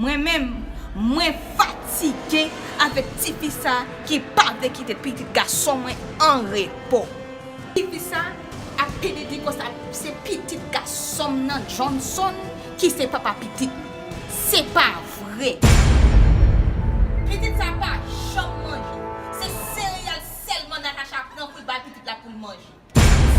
Moi-même, moi fatigué avec petit fils ça qui pas de quitter petit garçon moi en repos. Petit fils ça a pédé dit que ça c'est petit garçon nan Johnson qui c'est papa petit. C'est pas vrai. Petit ça pas jamais manger. C'est céréales seulement Natacha prend pour ba petit là pour manger.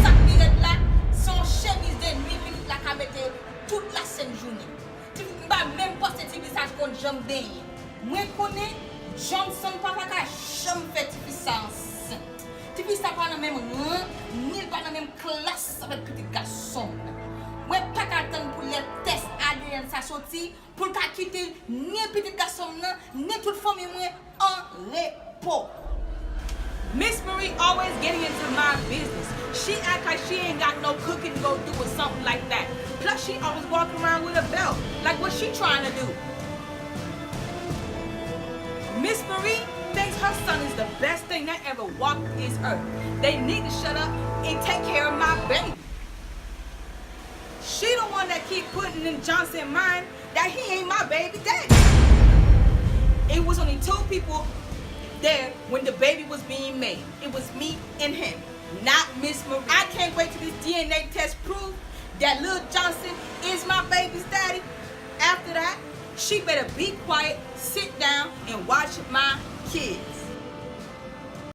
Ça pirate là son chemise de nuit petit là ka mettre toute la scène journée. Tu vas même pas ce visage qu'on jambe baigner. Moi connais Johnson papa ka jamais fait petit ça enceinte. Petit ça pas dans même rang, ni pas dans même classe avec petit garçon. Moi pas attendre pour les tests ADN ça sorti pour ka quitter ni petit garçon ni toute famille moi en repos. Miss Marie always getting into my business. She act like she ain't got no cooking to go do or something like that. Plus she always walking around with a belt. Like what she trying to do? Miss Marie thinks her son is the best thing that ever walked this earth. They need to shut up and take care of my baby. She the one that keep putting in Johnson's mind that he ain't my baby daddy. It was only two people there when the baby was being made. It was me and him, not Miss Marie. I can't wait till this DNA test prove that Lil Johnson is my baby's daddy. After that, she better be quiet, sit down, and watch my kids.